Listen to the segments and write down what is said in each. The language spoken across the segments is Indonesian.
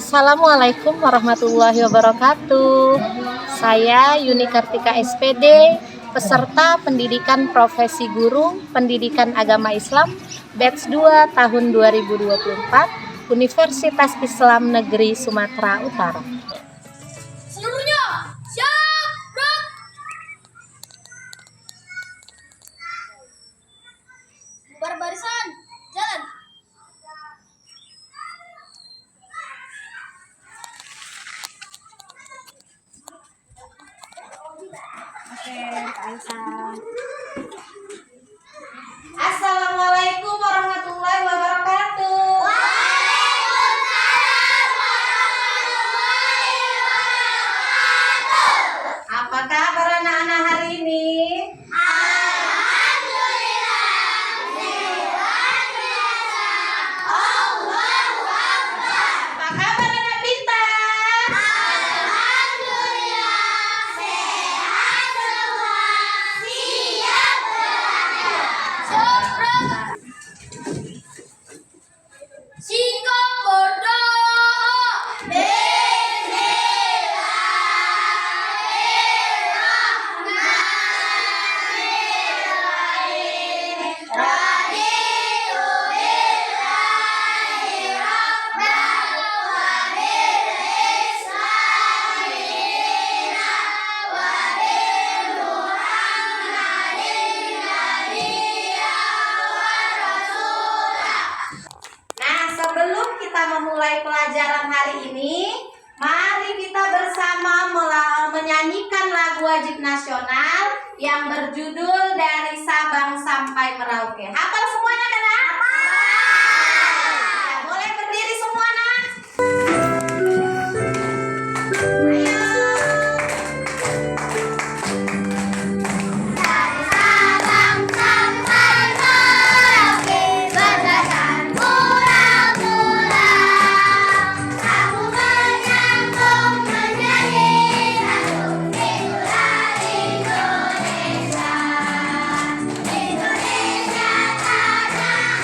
Assalamualaikum warahmatullahi wabarakatuh. Saya Yuni Kartika SPD, peserta pendidikan profesi guru pendidikan agama Islam batch 2 tahun 2024 Universitas Islam Negeri Sumatera Utara. Seluruhnya siap, gerak. Bubar barisan, jalan. Assalamualaikum warahmatullahi wabarakatuh. Apa kabar anak-anak hari ini? Apa kabar anak pintar? Singkong berdoa. Nah, sebelum kita memulai pelajaran hari ini, mari kita bersama menyanyikan lagu wajib nasional yang berjudul Dari Sabang Sampai Merauke. Hafal semuanya kan? Ya, boleh berdiri semua, nak. Ayo. Dari Sabang sampai Merauke, bagaikan pulau-pulau. Aku menyambung menjadi satu itulah Indonesia. Indonesia tanah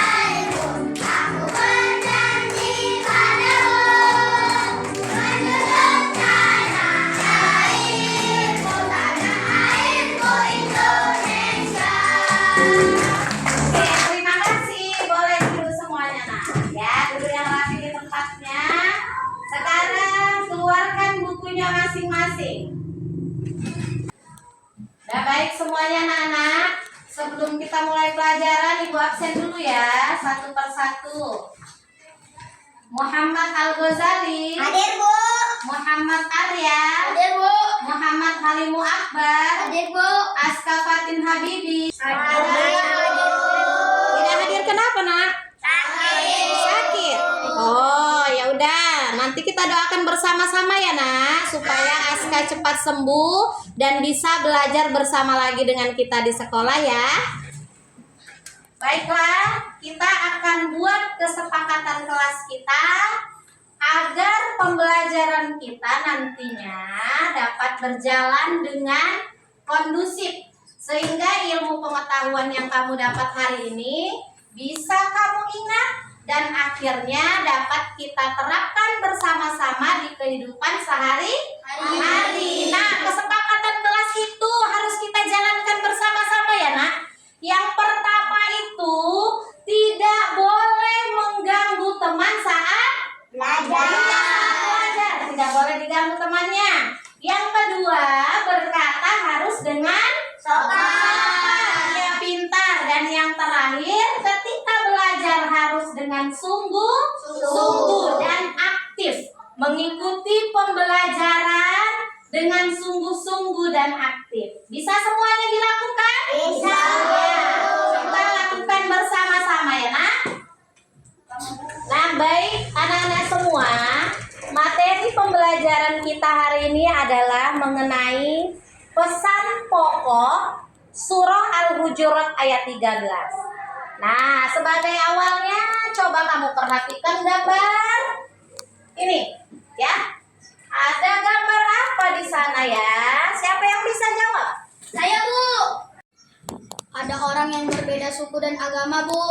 airku, aku berjanji padamu menjunjung tanah airku, Indonesia. Oke, terima kasih. Boleh duduk semuanya, nak. Ya, duduk yang rapi di tempatnya. Sekarang keluarkan bukunya masing-masing. Udah baik semuanya, anak-anak. Sebelum kita mulai pelajaran, Ibu absen dulu ya, satu persatu. Muhammad Al-Ghazali, Hadir, Bu. Muhammad Arya, Hadir, Bu. Muhammad Halimu Akbar, Hadir, Bu. Aska Fatin Habibi. Hadir. Tidak hadir kenapa, nak? Sakit. Oh, ya udah. Nanti kita doakan bersama-sama ya, nak, supaya Aska cepat sembuh dan bisa belajar bersama lagi dengan kita di sekolah ya. Baiklah, kita akan buat kesepakatan kelas kita agar pembelajaran kita nantinya dapat berjalan dengan kondusif, sehingga ilmu pengetahuan yang kamu dapat hari ini bisa kamu ingat dan akhirnya dapat kita terapkan bersama-sama di kehidupan sehari-hari. Nah, kesepakatan kelas itu harus kita jalankan bersama-sama ya, nak. Yang pertama itu tidak boleh mengganggu teman saat belajar. Tidak boleh diganggu temannya. Yang kedua, berkata harus dengan sopan, ya, pintar. Dan yang terakhir, ketika belajar harus dengan sungguh dan aktif, mengikuti pembelajaran dengan sungguh-sungguh dan aktif. Bisa semuanya dilakukan? Bisa. Ya, kita lakukan bersama-sama ya, nak. Nah, baik anak-anak semua, materi pembelajaran kita hari ini adalah mengenai pesan pokok surah Al-Hujurat ayat 13. Nah, sebagai awalnya coba kamu perhatikan gambar ini ya. Ada gambar apa di sana ya? Siapa yang bisa jawab? Saya, Bu. Ada orang yang berbeda suku dan agama, Bu.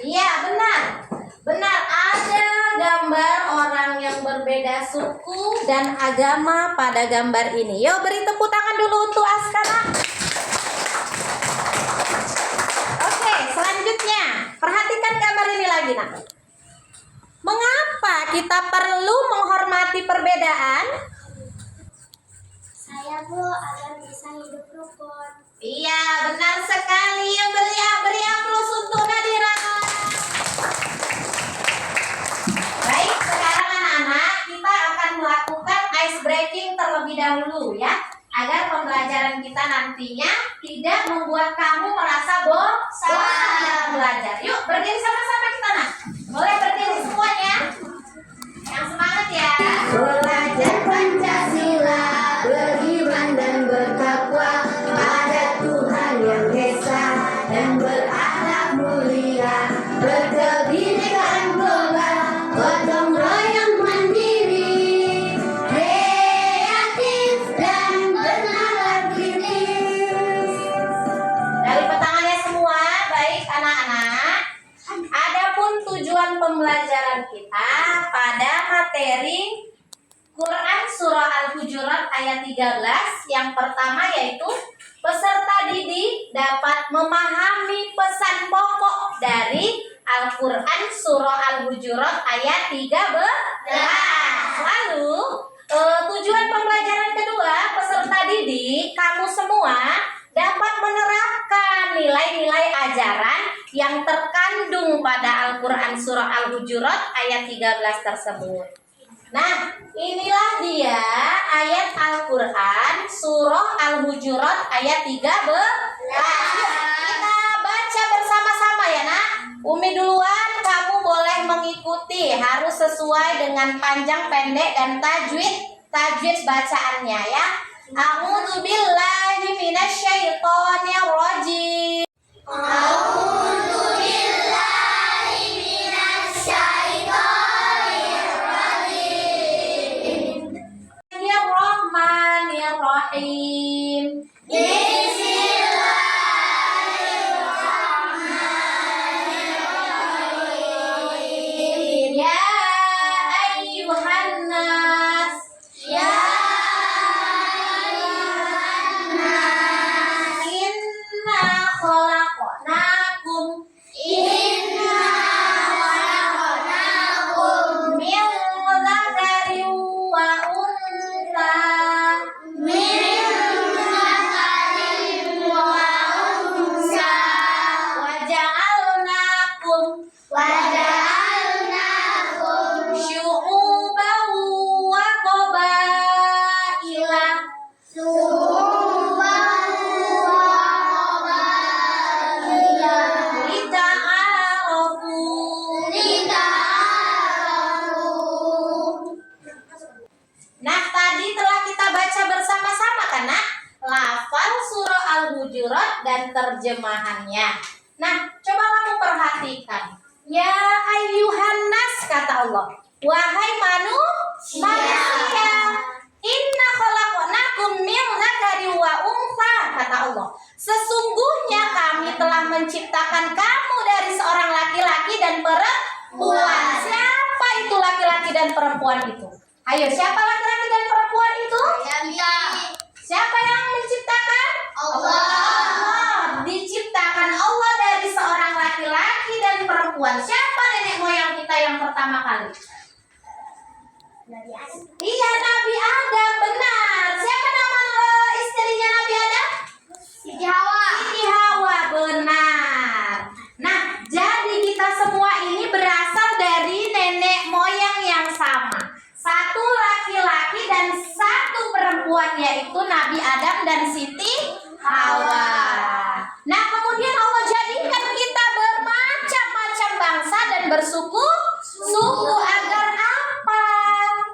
Iya, benar. Benar, ada gambar orang yang berbeda suku dan agama pada gambar ini. Yuk beri tepuk tangan dulu untuk Askara. Oke, selanjutnya perhatikan gambar ini lagi nak. Mengapa kita perlu menghormati perbedaan? Saya Bu agar bisa hidup rukun. Iya, benar sekali. Beri aplaus untuk Nadira. Baik, sekarang anak-anak kita akan melakukan ice breaking terlebih dahulu ya, agar pembelajaran kita nantinya tidak membuat kamu merasa bosan dalam belajar. Yuk, berdiri sama-sama kita nak. Boleh berdiri semuanya. Yang semangat ya. Belajar Pancasila, beriman dan bertakwa pada Tuhan yang Esa dan berakhlak mulia, berkebinekaan global, gotong royong mandiri, kreatif dan bernalar kritis. Dari petangannya semua, baik anak-anak. Adapun tujuan pembelajaran kita pada materi Quran Surah Al-Hujurat ayat 13, yang pertama yaitu peserta didik dapat memahami pesan pokok dari Al-Quran Surah Al-Hujurat ayat 13. Lalu tujuan pembelajaran kedua, peserta didik kamu semua dapat menerapkan nilai-nilai ajaran yang terkandung pada Al-Quran Surah Al-Hujurat ayat 13 tersebut. Nah, inilah dia ayat Al-Quran Surah Al-Hujurat ayat 13. Kita baca bersama-sama ya nak. Umi duluan, kamu boleh mengikuti. Harus sesuai dengan panjang, pendek, dan tajwid bacaannya ya. A'udzu billahi minasyaitonir rajim. Bismillahirrahmanirrahim. Bismillahirrahmanirrahim. Ya ayyuhan nas. Ya ayyuhan nas. Inna khalaqnakum. Inna khalaqnakum. Min dzakarin wa untha. Syu'uban wa qabaila lita'arafu. Nah, tadi telah kita baca bersama-sama kan nak? Lafal surah Al-Hujurat dan terjemahannya. Nah, coba kamu perhatikan. Ya ayyuhan nas, kata Allah. Wahai manusia. Inna khalaqnakum min dzakari wa untha, kata Allah. Sesungguhnya kami telah menciptakan kamu dari seorang laki-laki dan perempuan. Siapa itu laki-laki dan perempuan itu? Ayo, siapa laki-laki dan perempuan itu? Siapa yang menciptakan? Allah. Diciptakan Allah dari seorang laki-laki dan perempuan. Siapa nenek moyang kita yang pertama kali? Iya, Nabi Adam, benar. Siapa nama istrinya Nabi Adam? Siti Hawa. Siti Hawa, benar. Nah, jadi kita semua ini berasal dari nenek moyang yang sama. Satu laki-laki dan satu perempuan, yaitu Nabi Adam dan Siti Hawa. Nah, kemudian Allah jadikan kita bermacam-macam bangsa dan bersuku agar apa?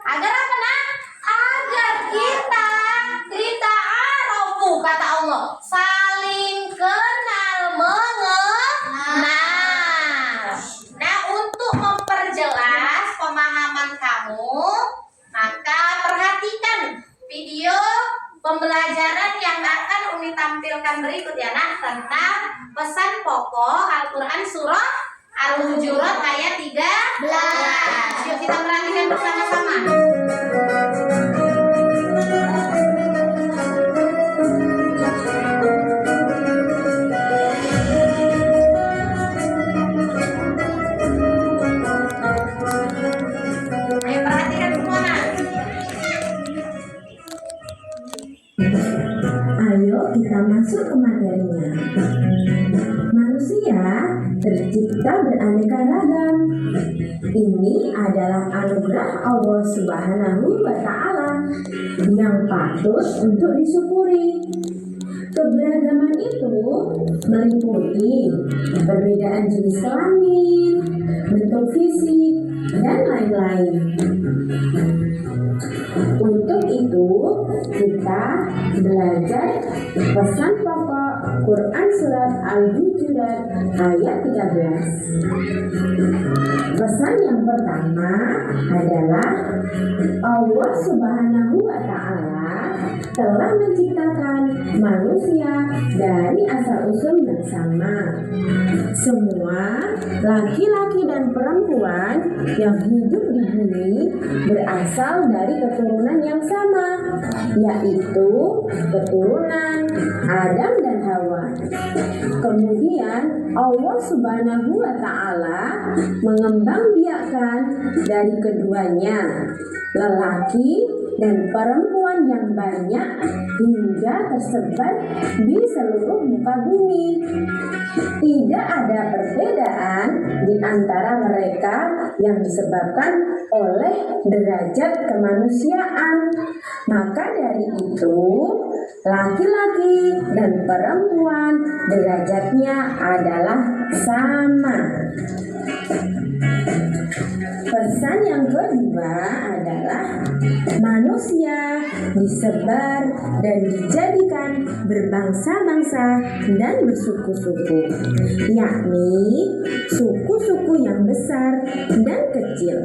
Agar apa nak? Agar kita arafu, kata Allah, saling kenal mengenal. Nah, untuk memperjelas pemahaman kamu, maka perhatikan video pembelajaran yang akan Umi tampilkan berikut ya nak, tentang pesan pokok Al-Quran Surah Al-Hujurat ayat 13. Yuk kita perhatikan bersama-sama. Ayo perhatikan semua. Ayo kita masuk ke materinya. Manusia tercipta beraneka ragam. Ini adalah anugerah Allah Subhanahu wa Ta'ala yang patut untuk disyukuri. Keberagaman itu meliputi perbedaan jenis kelamin, bentuk fisik, dan lain-lain. Untuk itu, kita belajar pesan pokok Quran Surat Al-Hujurat ayat 13. Pesan yang pertama adalah Allah Subhanahu wa Ta'ala telah menciptakan manusia dari asal-usul yang sama. Semua laki-laki dan perempuan yang hidup di bumi berasal dari keturunan yang sama, yaitu keturunan Adam dan Hawa. Kemudian Allah Subhanahu wa Ta'ala mengembangbiakkan dari keduanya lelaki dan perempuan yang banyak hingga tersebar di seluruh muka bumi. Tidak ada perbedaan di antara mereka yang disebabkan oleh derajat kemanusiaan. Maka dari itu, laki-laki dan perempuan derajatnya adalah sama. Pesan yang kedua adalah manusia disebar dan dijadikan berbangsa-bangsa dan bersuku-suku, yakni suku-suku yang besar dan kecil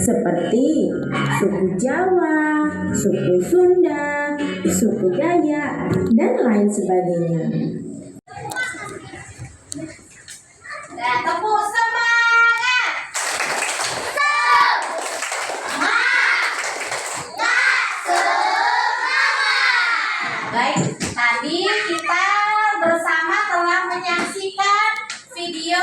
seperti suku Jawa, suku Sunda, suku Dayak, dan lain sebagainya. Dan tepuk semangat. Baik, tadi kita bersama telah menyaksikan video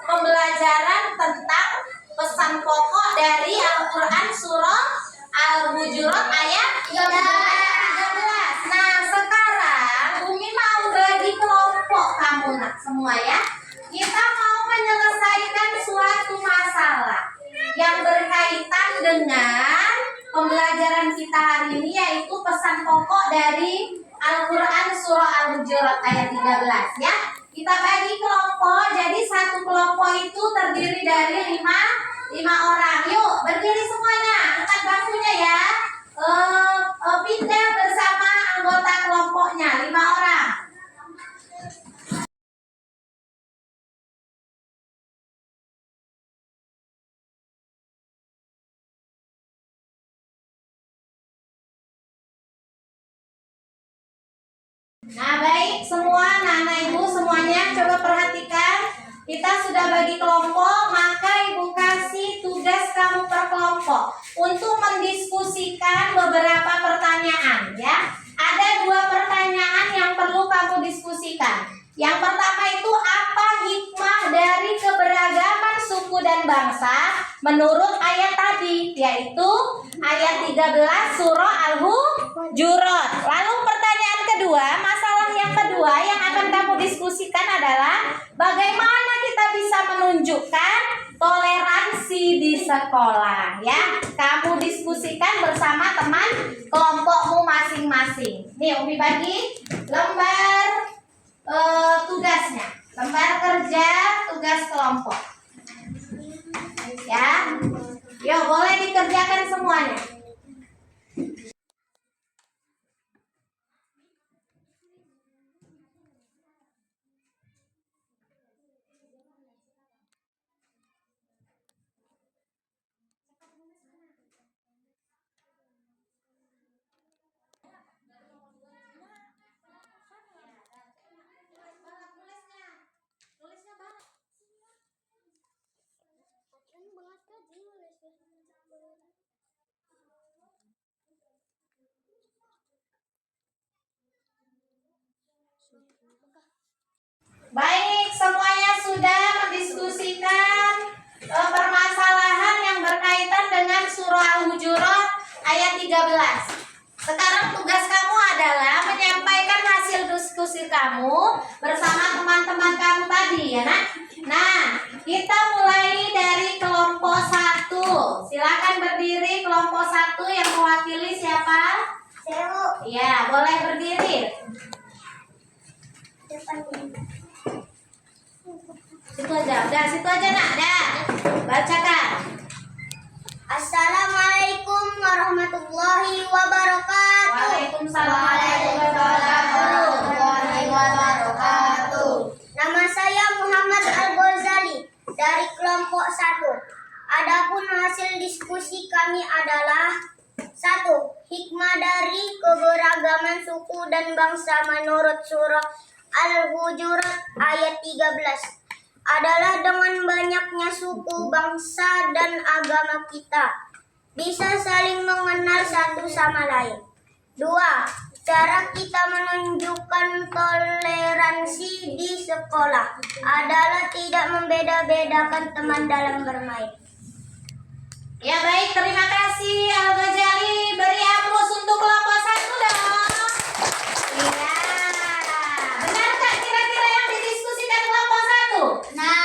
pembelajaran tentang pesan pokok dari Al-Quran Surah Al-Hujurat ayat 13. Nah, sekarang Umi mau bagi kelompok kamu nak semua ya. Kita mau menyelesaikan suatu masalah yang berkaitan dengan pembelajaran kita hari ini, yaitu pesan pokok dari Al-Quran Surah Al-Hujurat ayat 13 ya. Kita bagi kelompok, jadi satu kelompok itu terdiri dari lima orang. Yuk berdiri semuanya, angkat bangkunya ya. Pindah bersama anggota kelompoknya 5 orang. Nah baik semua anak-anak ibu semuanya, coba perhatikan. Kita sudah bagi kelompok, maka ibu kasih tugas kamu per kelompok untuk mendiskusikan beberapa pertanyaan ya. Ada 2 pertanyaan yang perlu kamu diskusikan. Yang pertama itu, apa hikmah dari keberagaman suku dan bangsa menurut ayat tadi, yaitu ayat 13 surah Al-Hujurat. Lalu pertanyaan kedua, masalah yang kedua yang akan kamu diskusikan adalah bagaimana kita bisa menunjukkan toleransi di sekolah ya. Kamu diskusikan bersama teman kelompokmu masing-masing. Nih Umi bagi lembar tugasnya, lembar kerja tugas kelompok ya. Yuk boleh dikerjakan semuanya. Baik, semuanya sudah mendiskusikan permasalahan yang berkaitan dengan surah Al-Hujurat ayat 13. Sekarang tugas kamu adalah menyampaikan hasil diskusi kamu bersama teman-teman kamu tadi ya nak. Nah, kita mulai dari kelompok 1. Silakan berdiri kelompok 1 yang mewakili siapa? Ya, boleh berdiri. Situ aja, udah situ aja nak, dah. Bacakan. Assalamualaikum warahmatullahi wabarakatuh. Waalaikumsalam warahmatullahi wabarakatuh. Nama saya Muhammad Al-Ghazali dari kelompok 1. Adapun hasil diskusi kami adalah 1. Hikmah dari keberagaman suku dan bangsa menurut surah Al-Hujurat ayat 13 adalah dengan banyaknya suku, bangsa, dan agama kita bisa saling mengenal satu sama lain. 2. Cara kita menunjukkan toleransi di sekolah adalah tidak membeda-bedakan teman dalam bermain. Ya baik, terima kasih Al-Ghazali. Beri aplaus untuk kelompok 1 dong. Iya. Benarkah kira-kira yang didiskusikan kelompok 1?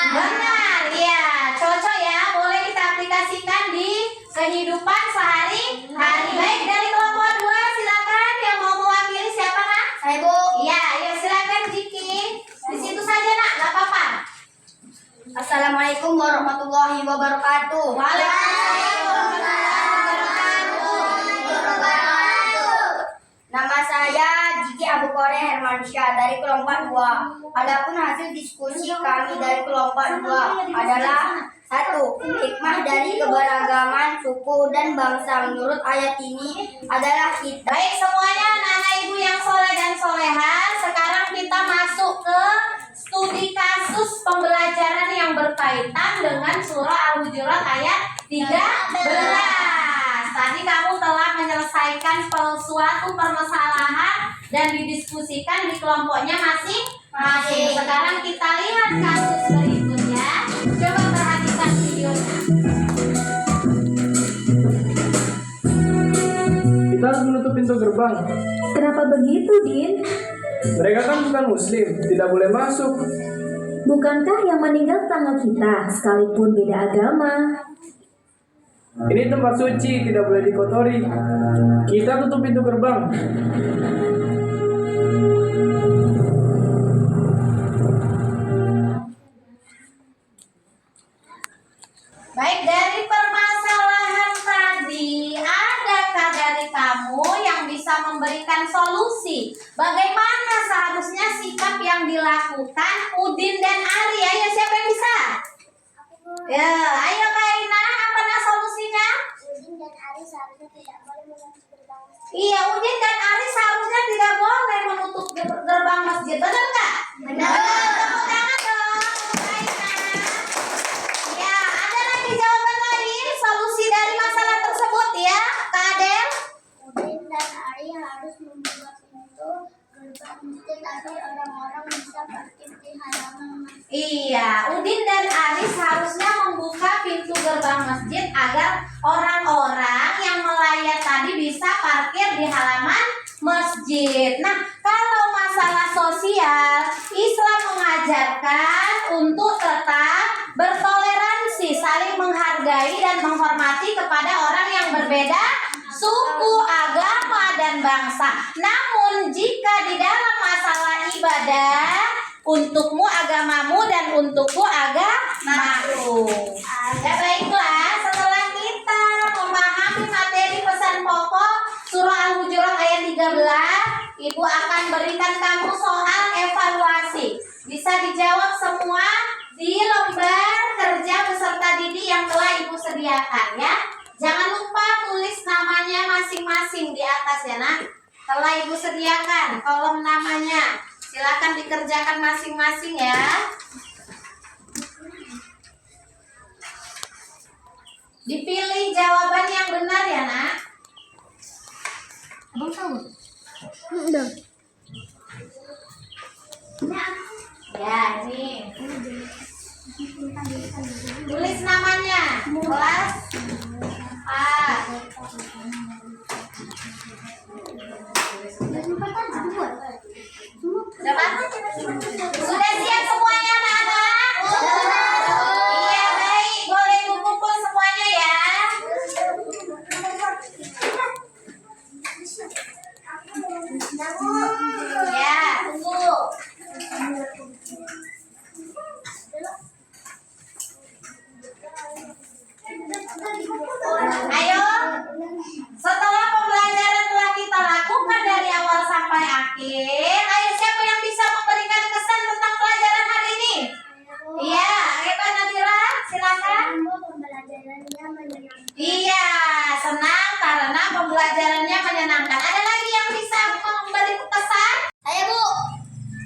Benar, ya. Cocok ya, boleh kita aplikasikan di kehidupan sehari-hari. Baik, dari kelompok 2 silakan yang mau mewakili siapa nak? Saya Bu. Iya, ya silakan Jiki. Di situ saja nak, nggak apa-apa. Assalamualaikum warahmatullahi wabarakatuh. Nama saya Jiki Abu Kore Hermansyah dari kelompok 2. Adapun hasil diskusi kami dari kelompok 2 adalah 1. Hikmah dari keberagaman suku dan bangsa menurut ayat ini adalah kita. Baik semuanya anak-anak ibu yang soleh dan soleha, sekarang kita masuk ke studi kasus pembelajaran yang berkaitan dengan surah Al-Hujurat ayat 13. Tadi kamu telah menyelesaikan suatu permasalahan dan didiskusikan di kelompoknya masing-masing. Sekarang kita lihat kasus berikutnya. Coba perhatikan videonya. Kita harus menutup pintu gerbang. Kenapa begitu, Din? Mereka kan bukan muslim, tidak boleh masuk. Bukankah yang meninggal tetangga kita, sekalipun beda agama? Ini tempat suci, tidak boleh dikotori. Kita tutup pintu gerbang. Baik, dari permasalahan tadi, adakah dari kamu yang bisa memberikan solusi? Bagaimana seharusnya sikap yang dilakukan Udin dan Ari? Ayo, siapa yang bisa? Ya, ayo Kak Ina, apa nah solusinya? Udin dan Ari seharusnya tidak boleh menutup gerbang. Iya, Udin dan Ari seharusnya tidak boleh menutup gerbang masjid. Benar nggak? Benar. Tepuk tangan dong, Kak Ina. Ya, ada lagi jawaban lain solusi dari masalah tersebut ya, Kak Adel? Udin dan Ari harus membuat pintu gerbang masjid agar orang-orang bisa parkir di halaman masjid. Iya, Udin dan Ari seharusnya membuka pintu gerbang masjid agar orang-orang yang melayat tadi bisa parkir di halaman masjid. Nah, kalau masalah sosial, Islam mengajarkan untuk tetap bertoleransi, saling menghargai dan menghormati kepada orang yang berbeda suku, agama, dan bangsa. Namun, jika di dalam masalah ibadah, untukmu agamamu dan untukku agamaku. Ya baiklah, setelah kita memahami materi pesan pokok surah Al-Hujurat ayat 13, Ibu akan berikan kamu soal evaluasi. Bisa dijawab semua di lembar kerja peserta didik yang telah Ibu sediakan ya. Jangan lupa tulis namanya masing-masing di atas ya nak. Telah Ibu sediakan kolom namanya. Silakan dikerjakan masing-masing ya. Dipilih jawaban yang benar ya nak. Abang tahu? Udah. Tulis namanya. Kelas A. Dapat? Sudah siap semuanya anak-anak? Iya baik, boleh kumpul semuanya ya. Ya, tunggu. Ayo, setelah pembelajaran telah kita lakukan dari awal sampai akhir, ayo siapa yang bisa memberikan kesan tentang pelajaran hari ini? Iya, Eva Nadira, silakan. Iya, senang karena pembelajarannya menyenangkan. Ada lagi yang bisa memberi kesan? Saya Bu,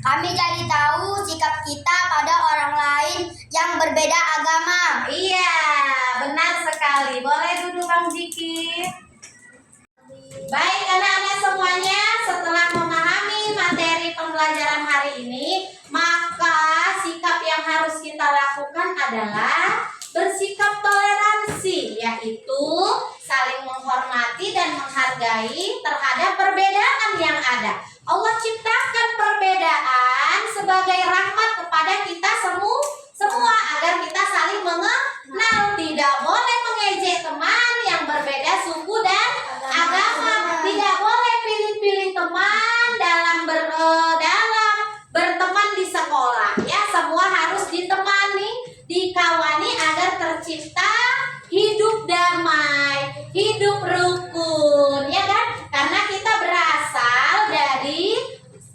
kami jadi tahu sikap kita pada orang lain yang berbeda agama. Iya, benar sekali. Boleh duduk Bang Ziki. Baik anak-anak semuanya, setelah memahami materi pembelajaran hari ini, maka sikap yang harus kita lakukan adalah bersikap toleransi, yaitu saling menghormati dan menghargai terhadap perbedaan yang ada. Allah ciptakan perbedaan sebagai rahmat kepada kita semua agar kita saling mengenal. Tidak boleh mengejek teman yang berbeda suku dan agama. Tidak boleh pilih-pilih teman dalam berteman di sekolah. Ya, semua harus ditemani, dikawani agar tercipta hidup damai, hidup rukun, ya kan? Karena kita berasal dari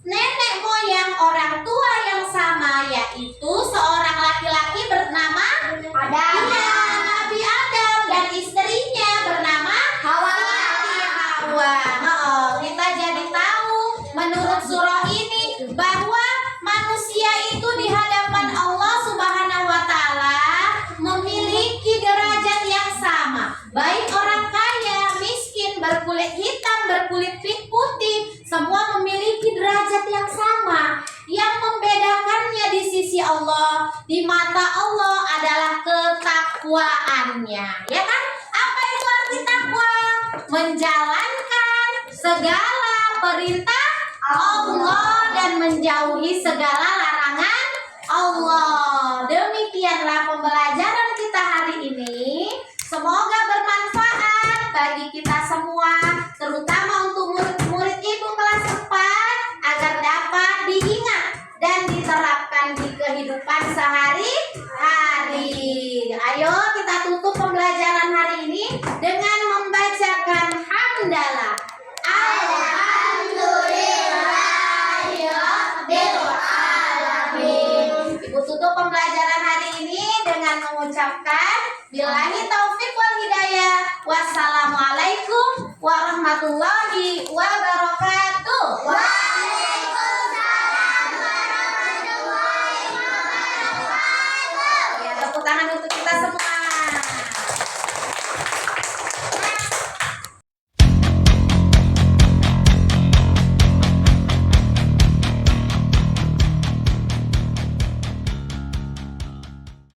nenek moyang orang tua yang sama, yaitu seorang laki-laki bernama Adam. Iya, Nabi Adam, dan istrinya bernama Hawa. Hawa. Kita jadi tahu menurut surah ini bahwa manusia itu di hadapan Allah Subhanahu wa taala memiliki derajat yang sama. Baik orang kaya, miskin, berkulit hitam, berkulit putih, semua memiliki derajat yang sama. Yang membedakannya di sisi Allah, di mata Allah adalah ketakwaannya. Ya kan? Apa itu arti takwa? Menjalankan segala perintah Allah dan menjauhi segala larangan Allah. Demikianlah pembelajaran kita hari ini. Semoga bermanfaat bagi kita semua, terutama untuk murid-murid ibu kelas 4, agar dapat diingat dan diterapkan di kehidupan sehari-hari. Ayo kita tutup pembelajaran hari ini dengan membacakan hamdalah. Ibu tutup pembelajaran hari ini dengan mengucapkan billahi taufik wal hidayah. Wassalamualaikum warahmatullahi wabarakatuh.